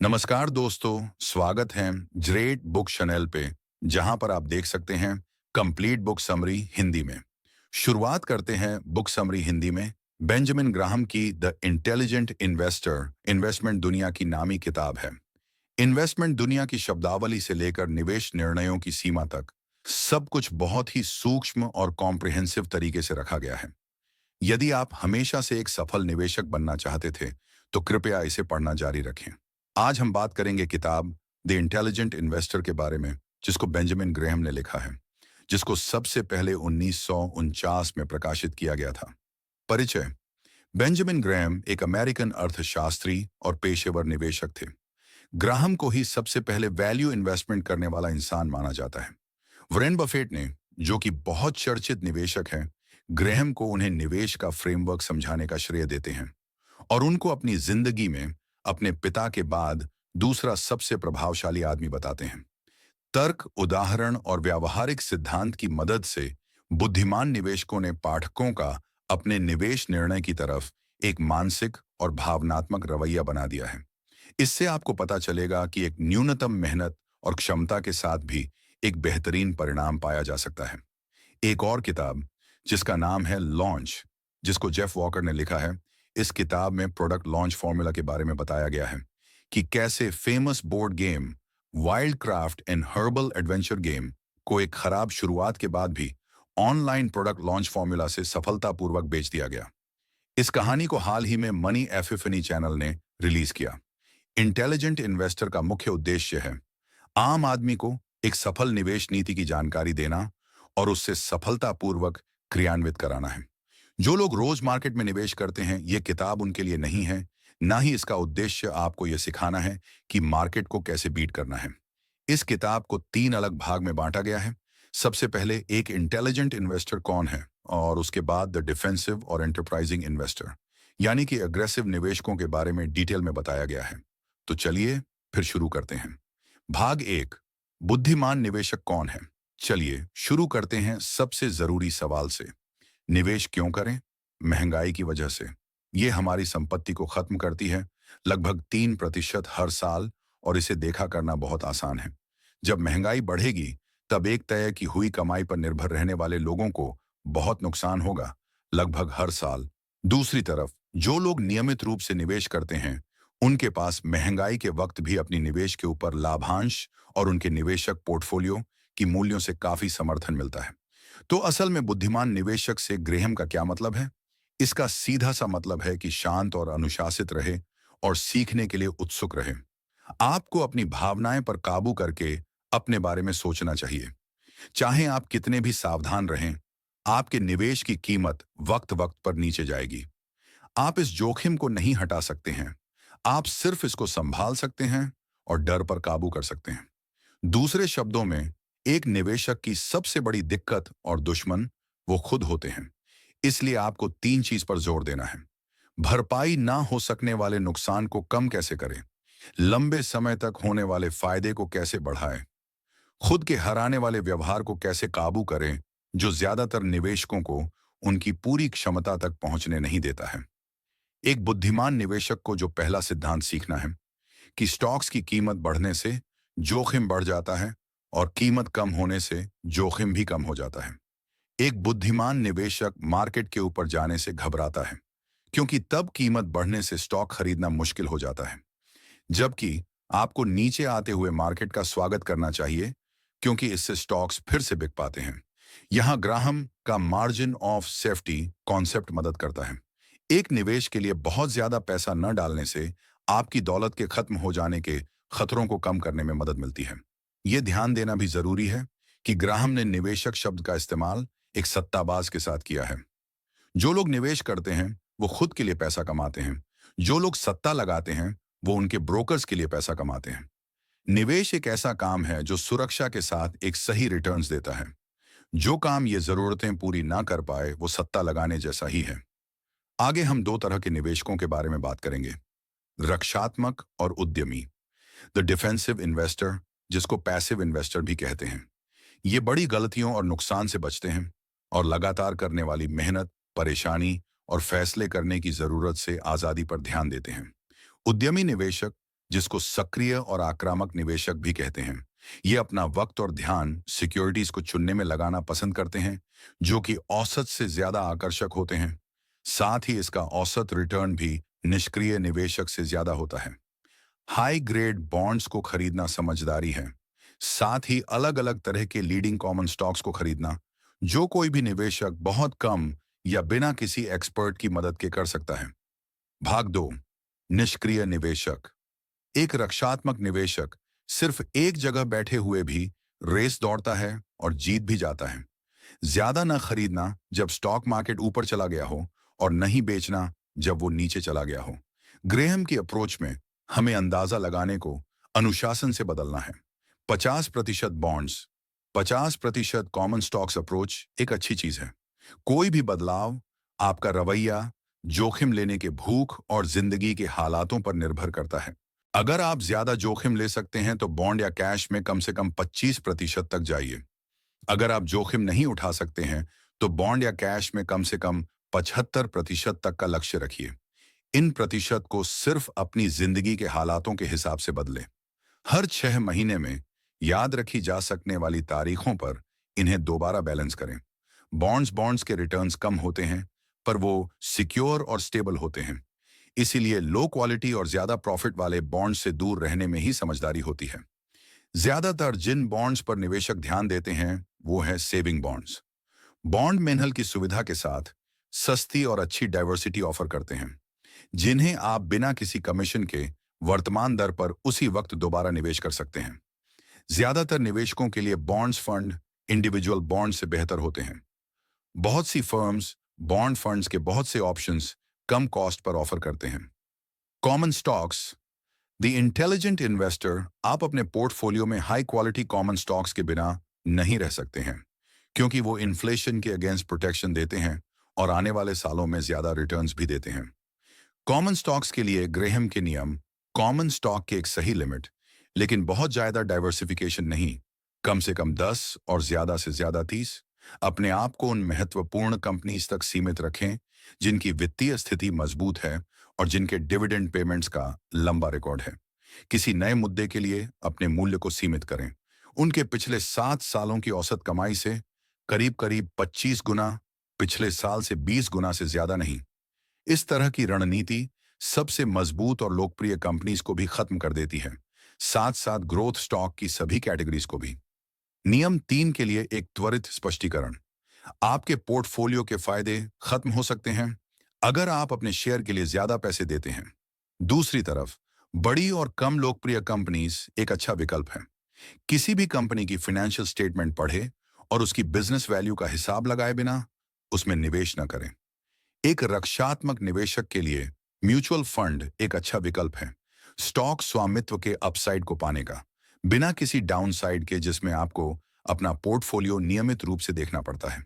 नमस्कार दोस्तों, स्वागत है ग्रेट बुक चैनल पे, जहां पर आप देख सकते हैं कंप्लीट बुक समरी हिंदी में। शुरुआत करते हैं बुक समरी हिंदी में। बेंजामिन ग्राहम की द इंटेलिजेंट इन्वेस्टर इन्वेस्टमेंट दुनिया की नामी किताब है। इन्वेस्टमेंट दुनिया की शब्दावली से लेकर निवेश निर्णयों की सीमा तक सब कुछ बहुत ही सूक्ष्म और कॉम्प्रिहेंसिव तरीके से रखा गया है। यदि आप हमेशा से एक सफल निवेशक बनना चाहते थे, तो कृपया इसे पढ़ना जारी रखें। आज हम बात करेंगे किताब द इंटेलिजेंट इन्वेस्टर के बारे में, जिसको बेंजामिन ग्रेहम ने लिखा है, जिसको सबसे पहले 1949 में प्रकाशित किया गया था। परिचय। बेंजामिन ग्रेहम एक अमेरिकन अर्थशास्त्री और पेशेवर निवेशक थे। ग्राहम को ही सबसे पहले वैल्यू इन्वेस्टमेंट करने वाला इंसान माना जाता है। वॉरेन बफेट ने, जो कि बहुत चर्चित निवेशक हैं, ग्रेहम को उन्हें निवेश का फ्रेमवर्क समझाने का श्रेय देते हैं और उनको अपनी जिंदगी में अपने पिता के बाद दूसरा सबसे प्रभावशाली आदमी बताते हैं। तर्क, उदाहरण और व्यावहारिक सिद्धांत की मदद से बुद्धिमान निवेशकों ने पाठकों का अपने निवेश निर्णय की तरफ एक मानसिक और भावनात्मक रवैया बना दिया है। इससे आपको पता चलेगा कि एक न्यूनतम मेहनत और क्षमता के साथ भी एक बेहतरीन परिणाम पाया जा सकता है। एक और किताब जिसका नाम है लॉन्च, जिसको जेफ वॉकर ने लिखा है, इस किताब में प्रोडक्ट लॉन्च फॉर्मूला के बारे में बताया गया है कि कैसे famous board game wild craft and herbal adventure game को एक खराब शुरुआत के बाद भी ऑनलाइन प्रोडक्ट लॉन्च फॉर्मूला से सफलतापूर्वक बेच दिया गया। इस कहानी को हाल ही में मनी एफिफनी चैनल ने रिलीज किया। इंटेलिजेंट इन्वेस्टर का मुख्य उद्देश्य है आम आदमी को एक सफल निवेश नीति की जानकारी देना और उससे सफलतापूर्वक क्रियान्वित कराना है। जो लोग रोज मार्केट में निवेश करते हैं, ये किताब उनके लिए नहीं है। ना ही इसका उद्देश्य आपको यह सिखाना है कि मार्केट को कैसे बीट करना है। इस किताब को 3 अलग भाग में बांटा गया है। सबसे पहले एक इंटेलिजेंट इन्वेस्टर कौन है, और उसके बाद द डिफेंसिव और एंटरप्राइजिंग इन्वेस्टर, यानी कि अग्रेसिव निवेशकों के बारे में डिटेल में बताया गया है। तो चलिए फिर शुरू करते हैं। भाग 1, बुद्धिमान निवेशक कौन है। चलिए शुरू करते हैं सबसे जरूरी सवाल से। निवेश क्यों करें? महंगाई की वजह से। यह हमारी संपत्ति को खत्म करती है, लगभग 3% हर साल, और इसे देखा करना बहुत आसान है। जब महंगाई बढ़ेगी, तब एक तय की हुई कमाई पर निर्भर रहने वाले लोगों को बहुत नुकसान होगा, लगभग हर साल। दूसरी तरफ जो लोग नियमित रूप से निवेश करते हैं, उनके पास महंगाई के वक्त भी अपनी निवेश के ऊपर लाभांश और उनके निवेशक पोर्टफोलियो की मूल्यों से काफी समर्थन मिलता है। तो असल में बुद्धिमान निवेशक से ग्रेहम का क्या मतलब है? इसका सीधा सा मतलब है कि शांत और अनुशासित रहे और सीखने के लिए उत्सुक रहे। आपको अपनी भावनाएं पर काबू करके अपने बारे में सोचना चाहिए। चाहे आप कितने भी सावधान रहें, आपके निवेश की कीमत वक्त वक्त पर नीचे जाएगी। आप इस जोखिम को नहीं हटा सकते हैं, आप सिर्फ इसको संभाल सकते हैं और डर पर काबू कर सकते हैं। दूसरे शब्दों में, एक निवेशक की सबसे बड़ी दिक्कत और दुश्मन वो खुद होते हैं। इसलिए आपको 3 चीज पर जोर देना है। भरपाई ना हो सकने वाले नुकसान को कम कैसे करें, लंबे समय तक होने वाले फायदे को कैसे बढ़ाएं, खुद के हराने वाले व्यवहार को कैसे काबू करें, जो ज्यादातर निवेशकों को उनकी पूरी क्षमता तक पहुंचने नहीं देता है। एक बुद्धिमान निवेशक को जो पहला सिद्धांत सीखना है कि स्टॉक्स की कीमत बढ़ने से जोखिम बढ़ जाता है और कीमत कम होने से जोखिम भी कम हो जाता है। एक बुद्धिमान निवेशक मार्केट के ऊपर जाने से घबराता है, क्योंकि तब कीमत बढ़ने से स्टॉक खरीदना मुश्किल हो जाता है। जबकि आपको नीचे आते हुए मार्केट का स्वागत करना चाहिए, क्योंकि इससे स्टॉक्स फिर से बिक पाते हैं। यहां ग्राहम का मार्जिन ऑफ सेफ्टी कॉन्सेप्ट मदद करता है। एक निवेश के लिए बहुत ज्यादा पैसा न डालने से आपकी दौलत के खत्म हो जाने के खतरों को कम करने में मदद मिलती है। यह ध्यान देना भी जरूरी है कि ग्राहम ने निवेशक शब्द का इस्तेमाल एक सट्टाबाज के साथ किया है। जो लोग निवेश करते हैं वो खुद के लिए पैसा कमाते हैं, जो लोग सट्टा लगाते हैं वो उनके ब्रोकर्स के लिए पैसा कमाते हैं। निवेश एक ऐसा काम है जो सुरक्षा के साथ एक सही रिटर्न्स देता है। जो काम ये जरूरतें पूरी ना कर पाए, वो सट्टा लगाने जैसा ही है। आगे हम 2 तरह के निवेशकों के बारे में बात करेंगे, रक्षात्मक और उद्यमी। द डिफेंसिव इन्वेस्टर, जिसको पैसिव इन्वेस्टर भी कहते हैं, ये बड़ी गलतियों और नुकसान से बचते हैं और लगातार करने वाली मेहनत, परेशानी और फैसले करने की जरूरत से आजादी पर ध्यान देते हैं। उद्यमी निवेशक, जिसको सक्रिय और आक्रामक निवेशक भी कहते हैं। ये अपना वक्त और ध्यान सिक्योरिटीज को चुनने में लगाना पसंद करते हैं जो कि औसत से ज्यादा आकर्षक होते हैं। साथ ही इसका औसत रिटर्न भी निष्क्रिय निवेशक से ज्यादा होता है। हाई ग्रेड बॉन्ड्स को खरीदना समझदारी है। साथ ही अलग अलग तरह के लीडिंग कॉमन स्टॉक्स को खरीदना जो कोई भी निवेशक बहुत कम या बिना किसी एक्सपर्ट की मदद के कर सकता है। भाग 2, निष्क्रिय निवेशक। एक रक्षात्मक निवेशक सिर्फ एक जगह बैठे हुए भी रेस दौड़ता है और जीत भी जाता है। ज्यादा न खरीदना जब स्टॉक मार्केट ऊपर चला गया हो और नहीं बेचना जब वो नीचे चला गया हो। ग्रेहम की अप्रोच में हमें अंदाजा लगाने को अनुशासन से बदलना है। 50% बॉन्ड्स, 50% कॉमन स्टॉक्स अप्रोच एक अच्छी चीज है। कोई भी बदलाव आपका रवैया, जोखिम लेने के भूख और जिंदगी के हालातों पर निर्भर करता है। अगर आप ज्यादा जोखिम ले सकते हैं तो बॉन्ड या कैश में कम से कम 25% तक जाइए। अगर आप जोखिम नहीं उठा सकते हैं तो बॉन्ड या कैश में कम से कम 75% तक का लक्ष्य रखिए। इन प्रतिशत को सिर्फ अपनी जिंदगी के हालातों के हिसाब से बदलें। हर 6 महीने में याद रखी जा सकने वाली तारीखों पर इन्हें दोबारा बैलेंस करें। बॉन्ड्स बॉन्ड्स के रिटर्न्स कम होते हैं पर वो सिक्योर और स्टेबल होते हैं। इसीलिए लो क्वालिटी और ज्यादा प्रॉफिट वाले बॉन्ड से दूर रहने में ही समझदारी होती है। ज्यादातर जिन बॉन्ड्स पर निवेशक ध्यान देते हैं वो है सेविंग बॉन्ड्स। बॉन्ड मेन्हल की सुविधा के साथ सस्ती और अच्छी डाइवर्सिटी ऑफर करते हैं जिन्हें आप बिना किसी कमीशन के वर्तमान दर पर उसी वक्त दोबारा निवेश कर सकते हैं। ज्यादातर निवेशकों के लिए बॉन्ड्स फंड इंडिविजुअल बॉन्ड से बेहतर होते हैं। बहुत सी फर्म्स बॉन्ड फंड्स के बहुत से ऑप्शंस कम कॉस्ट पर ऑफर करते हैं। Common stocks. The intelligent investor आप अपने पोर्टफोलियो में हाई क्वालिटी कॉमन स्टॉक्स के बिना नहीं रह सकते हैं क्योंकि वो इन्फ्लेशन के अगेंस्ट प्रोटेक्शन देते हैं और आने वाले सालों में ज्यादा रिटर्न्स भी देते हैं। कॉमन स्टॉक्स के लिए ग्रेहम के नियम, कॉमन स्टॉक की एक सही लिमिट, लेकिन बहुत ज्यादा डाइवर्सिफिकेशन नहीं, कम से कम 10 और ज्यादा से ज्यादा 30। अपने आप को उन महत्वपूर्ण कंपनीज तक सीमित रखें जिनकी वित्तीय स्थिति मजबूत है और जिनके डिविडेंड पेमेंट्स का लंबा रिकॉर्ड है। किसी नए मुद्दे के लिए अपने मूल्य को सीमित करें। उनके पिछले 7 सालों की औसत कमाई से करीब करीब 25 गुना, पिछले साल से 20 गुना से ज्यादा नहीं। इस तरह की रणनीति सबसे मजबूत और लोकप्रिय कंपनीज को भी खत्म कर देती है, साथ साथ ग्रोथ स्टॉक की सभी कैटेगरीज को भी। नियम 3 के लिए एक त्वरित स्पष्टीकरण। आपके पोर्टफोलियो के फायदे खत्म हो सकते हैं अगर आप अपने शेयर के लिए ज्यादा पैसे देते हैं। दूसरी तरफ बड़ी और कम लोकप्रिय कंपनीज एक अच्छा विकल्प है। किसी भी कंपनी की फाइनेंशियल स्टेटमेंट पढ़े और उसकी बिजनेस वैल्यू का हिसाब लगाए बिना उसमें निवेश न करें। एक रक्षात्मक निवेशक के लिए म्यूचुअल फंड एक अच्छा विकल्प है, स्टॉक स्वामित्व के अपसाइड को पाने का, बिना किसी डाउनसाइड के जिसमें आपको अपना पोर्टफोलियो नियमित रूप से देखना पड़ता है।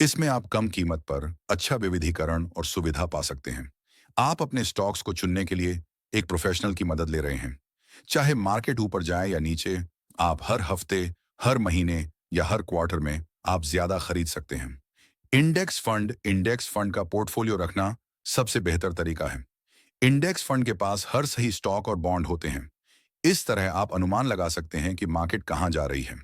इसमें आप कम कीमत पर अच्छा विविधीकरण और सुविधा पा सकते हैं। आप अपने स्टॉक्स को चुनने के लिए एक प्रोफेशनल की मदद ले रहे हैं। चाहे मार्केट ऊपर जाए या नीचे, आप हर हफ्ते, हर महीने या हर क्वार्टर में आप ज्यादा खरीद सकते हैं। इंडेक्स फंड का पोर्टफोलियो रखना सबसे बेहतर तरीका है। इंडेक्स फंड के पास हर सही स्टॉक और बॉन्ड होते हैं। इस तरह आप अनुमान लगा सकते हैं कि मार्केट कहां जा रही है।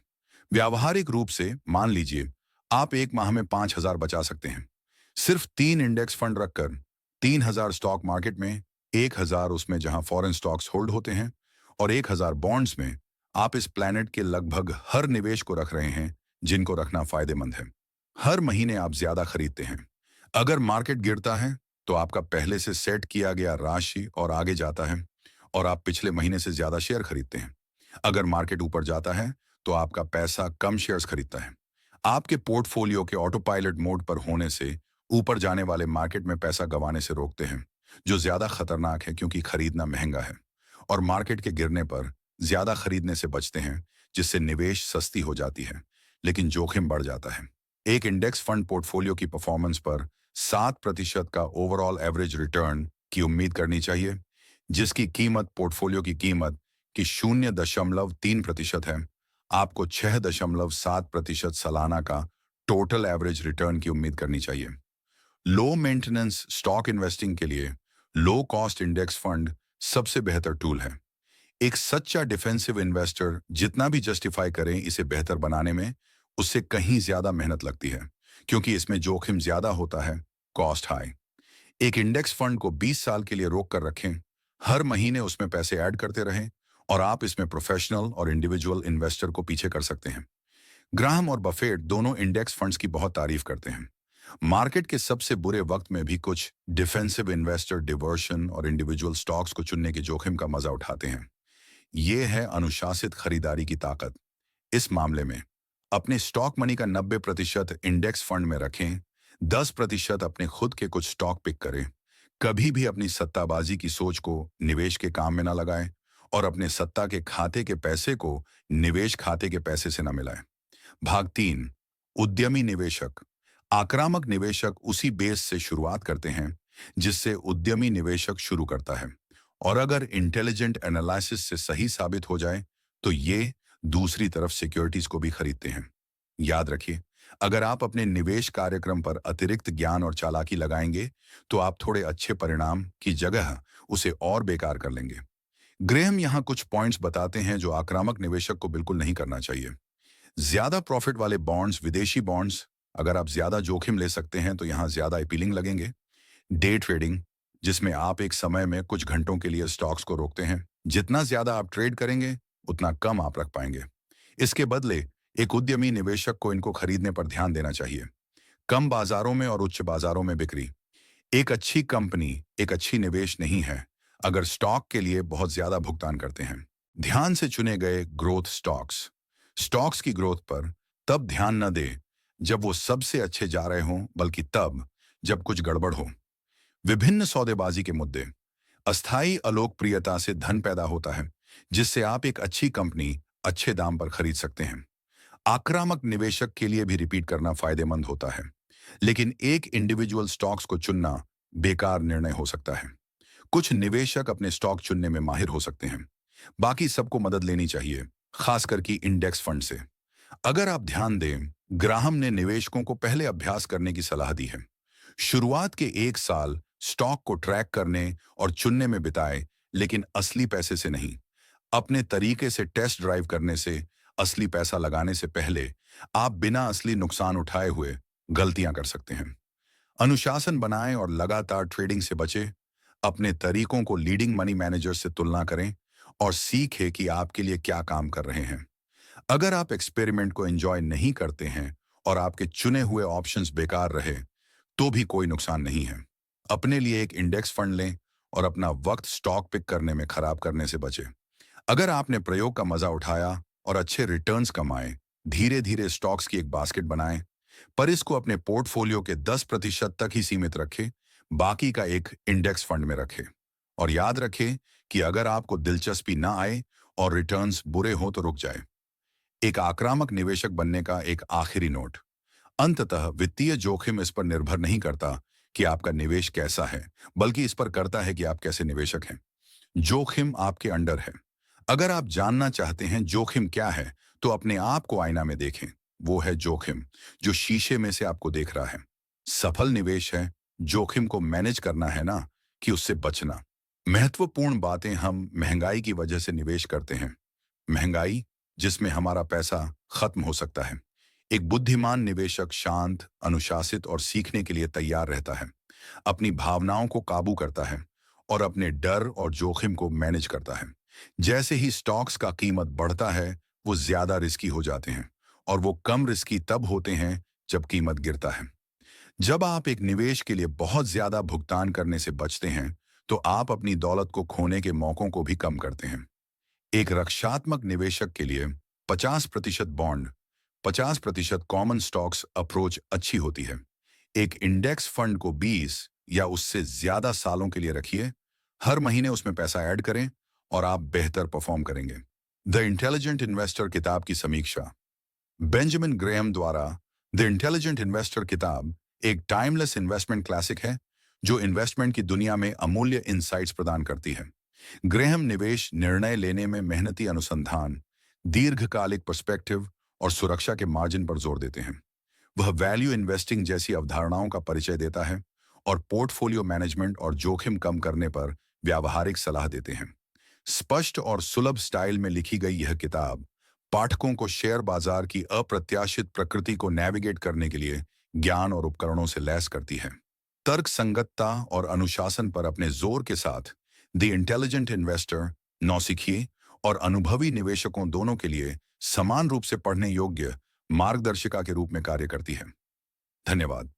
व्यावहारिक रूप से मान लीजिए आप एक माह में 5,000 बचा सकते हैं। सिर्फ 3 इंडेक्स फंड रखकर 3,000 स्टॉक मार्केट में, 1,000 उसमें जहां फॉरेन स्टॉक्स होल्ड होते हैं और 1,000 बॉन्ड्स में आप इस प्लेनेट के लगभग हर निवेश को रख रहे हैं जिनको रखना फायदेमंद है। हर महीने आप ज्यादा खरीदते हैं। अगर मार्केट गिरता है तो आपका पहले से सेट किया गया राशि और आगे जाता है और आप पिछले महीने से ज्यादा शेयर खरीदते हैं। अगर मार्केट ऊपर जाता है तो आपका पैसा कम शेयर्स खरीदता है। आपके पोर्टफोलियो के ऑटो पायलट मोड पर होने से ऊपर जाने वाले मार्केट में पैसा गंवाने से रोकते हैं, जो ज्यादा खतरनाक है क्योंकि खरीदना महंगा है, और मार्केट के गिरने पर ज्यादा खरीदने से बचते हैं जिससे निवेश सस्ती हो जाती है लेकिन जोखिम बढ़ जाता है। एक इंडेक्स फंड पोर्टफोलियो की परफॉर्मेंस पर 7% का ओवरऑल एवरेज रिटर्न की उम्मीद करनी चाहिए, जिसकी कीमत पोर्टफोलियो की कीमत की 0.3% है। आपको 6.7% सालाना का टोटल एवरेज रिटर्न की उम्मीद करनी चाहिए। लो मेंटेनेंस स्टॉक इन्वेस्टिंग के लिए लो कॉस्ट इंडेक्स फंड सबसे बेहतर टूल है। एक सच्चा डिफेंसिव इन्वेस्टर जितना भी जस्टिफाई करें इसे बेहतर बनाने में, उससे कहीं ज्यादा मेहनत लगती है, क्योंकि इसमें जोखिम ज्यादा होता है, कॉस्ट हाई। एक इंडेक्स फंड को 20 साल के लिए रोक कर रखें, हर महीने उसमें पैसे ऐड करते रहें, और आप इसमें प्रोफेशनल और इंडिविजुअल इन्वेस्टर को पीछे कर सकते हैं। ग्राहम और बफेट दोनों इंडेक्स फंड्स की बहुत तारीफ करते हैं। मार्केट के सबसे बुरे वक्त में भी कुछ डिफेंसिव इन्वेस्टर डिवर्शन और इंडिविजुअल स्टॉक्स को चुनने के जोखिम का मजा उठाते हैं। ये है अनुशासित खरीदारी की ताकत। इस मामले में अपने स्टॉक मनी का 90% इंडेक्स फंड में रखें, 10% अपने खुद के कुछ स्टॉक पिक करें। कभी भी अपनी सट्टाबाजी की सोच को निवेश के काम में ना लगाएं, और अपने सट्टा के खाते के पैसे को निवेश खाते के पैसे से ना मिलाएं। भाग 3, उद्यमी निवेशक। आक्रामक निवेशक उसी बेस से शुरुआत करते हैं जिससे उद्यमी निवेशक शुरू करता है, और अगर इंटेलिजेंट एनालिसिस से सही साबित हो जाए तो ये दूसरी तरफ सिक्योरिटीज को भी खरीदते हैं। याद रखिए, अगर आप अपने निवेश कार्यक्रम पर अतिरिक्त ज्ञान और चालाकी लगाएंगे तो आप थोड़े अच्छे परिणाम की जगह उसे और बेकार कर लेंगे। ग्रेहम यहाँ कुछ पॉइंट्स बताते हैं जो आक्रामक निवेशक को बिल्कुल नहीं करना चाहिए। ज्यादा प्रॉफिट वाले बॉन्ड्स, विदेशी बॉन्ड्स, अगर आप ज्यादा जोखिम ले सकते हैं तो यहाँ ज्यादा अपीलिंग लगेंगे। डे ट्रेडिंग, जिसमें आप एक समय में कुछ घंटों के लिए स्टॉक्स को रोकते हैं, जितना ज्यादा आप ट्रेड करेंगे उतना कम आप रख पाएंगे। इसके बदले एक उद्यमी निवेशक को इनको खरीदने पर ध्यान देना चाहिए। कम बाजारों में और उच्च बाजारों में बिक्री। एक अच्छी कंपनी एक अच्छी निवेश नहीं है अगर स्टॉक के लिए बहुत ज्यादा भुगतान करते हैं। ध्यान से चुने गए ग्रोथ स्टॉक्स। स्टॉक्स की ग्रोथ पर तब ध्यान न दे जब वो सबसे अच्छे जा रहे हों, बल्कि तब जब कुछ गड़बड़ हो। विभिन्न सौदेबाजी के मुद्दे। अस्थायी अलोकप्रियता से धन पैदा होता है, जिससे आप एक अच्छी कंपनी अच्छे दाम पर खरीद सकते हैं। आक्रामक निवेशक के लिए भी रिपीट करना फायदेमंद होता है, लेकिन एक इंडिविजुअल स्टॉक्स को चुनना बेकार निर्णय हो सकता है। कुछ निवेशक अपने स्टॉक चुनने में माहिर हो सकते हैं, बाकी सबको मदद लेनी चाहिए, खासकर कि इंडेक्स फंड से। अगर आप ध्यान दें, ग्राहम ने निवेशकों को पहले अभ्यास करने की सलाह दी है। शुरुआत के 1 साल स्टॉक को ट्रैक करने और चुनने में बिताए, लेकिन असली पैसे से नहीं। अपने तरीके से टेस्ट ड्राइव करने से, असली पैसा लगाने से पहले आप बिना असली नुकसान उठाए हुए गलतियां कर सकते हैं। अनुशासन बनाएं और लगातार ट्रेडिंग से बचें। अपने तरीकों को लीडिंग मनी मैनेजर से तुलना करें और सीखें कि आपके लिए क्या काम कर रहे हैं। अगर आप एक्सपेरिमेंट को एंजॉय नहीं करते हैं और आपके चुने हुए ऑप्शंस बेकार रहे, तो भी कोई नुकसान नहीं है। अपने लिए एक इंडेक्स फंड लें और अपना वक्त स्टॉक पिक करने में खराब करने से बचें। अगर आपने प्रयोग का मजा उठाया और अच्छे रिटर्न्स कमाए, धीरे धीरे स्टॉक्स की एक बास्केट बनाएं, पर इसको अपने पोर्टफोलियो के 10% तक ही सीमित रखें, बाकी का एक इंडेक्स फंड में रखें। और याद रखें कि अगर आपको दिलचस्पी ना आए और रिटर्न्स बुरे हों तो रुक जाए। एक आक्रामक निवेशक बनने का एक आखिरी नोट। अंततः वित्तीय जोखिम इस पर निर्भर नहीं करता कि आपका निवेश कैसा है, बल्कि इस पर करता है कि आप कैसे निवेशक हैं। जोखिम आपके अंडर है। अगर आप जानना चाहते हैं जोखिम क्या है, तो अपने आप को आईना में देखें। वो है जोखिम जो शीशे में से आपको देख रहा है। सफल निवेश है जोखिम को मैनेज करना, है ना, कि उससे बचना। महत्वपूर्ण बातें। हम महंगाई की वजह से निवेश करते हैं। महंगाई जिसमें हमारा पैसा खत्म हो सकता है। एक बुद्धिमान निवेशक शांत, अनुशासित और सीखने के लिए तैयार रहता है, अपनी भावनाओं को काबू करता है और अपने डर और जोखिम को मैनेज करता है। जैसे ही स्टॉक्स का कीमत बढ़ता है, वो ज्यादा रिस्की हो जाते हैं, और वो कम रिस्की तब होते हैं जब कीमत गिरता है। जब आप एक निवेश के लिए बहुत ज्यादा भुगतान करने से बचते हैं, तो आप अपनी दौलत को खोने के मौकों को भी कम करते हैं। एक रक्षात्मक निवेशक के लिए 50% बॉन्ड, 50% कॉमन स्टॉक्स अप्रोच अच्छी होती है। एक इंडेक्स फंड को 20 या उससे ज्यादा सालों के लिए रखिए। हर महीने उसमें पैसा ऐड करें और आप बेहतर परफॉर्म करेंगे। द इंटेलिजेंट इन्वेस्टर किताब की समीक्षा। बेंजामिन ग्रेहम द्वारा द इंटेलिजेंट इन्वेस्टर किताब एक टाइमलेस इन्वेस्टमेंट क्लासिक है जो इन्वेस्टमेंट की दुनिया में अमूल्य इंसाइट्स प्रदान करती है। ग्रेहम निवेश निर्णय लेने में मेहनती अनुसंधान, दीर्घकालिक पर्सपेक्टिव और सुरक्षा के मार्जिन पर जोर देते हैं। वह वैल्यू इन्वेस्टिंग जैसी अवधारणाओं का परिचय देता है और पोर्टफोलियो मैनेजमेंट और जोखिम कम करने पर व्यावहारिक सलाह देते हैं। स्पष्ट और सुलभ स्टाइल में लिखी गई यह किताब पाठकों को शेयर बाजार की अप्रत्याशित प्रकृति को नेविगेट करने के लिए ज्ञान और उपकरणों से लैस करती है। तर्क संगतता और अनुशासन पर अपने जोर के साथ द इंटेलिजेंट इन्वेस्टर नौसिखिए और अनुभवी निवेशकों दोनों के लिए समान रूप से पढ़ने योग्य मार्गदर्शिका के रूप में कार्य करती है। धन्यवाद।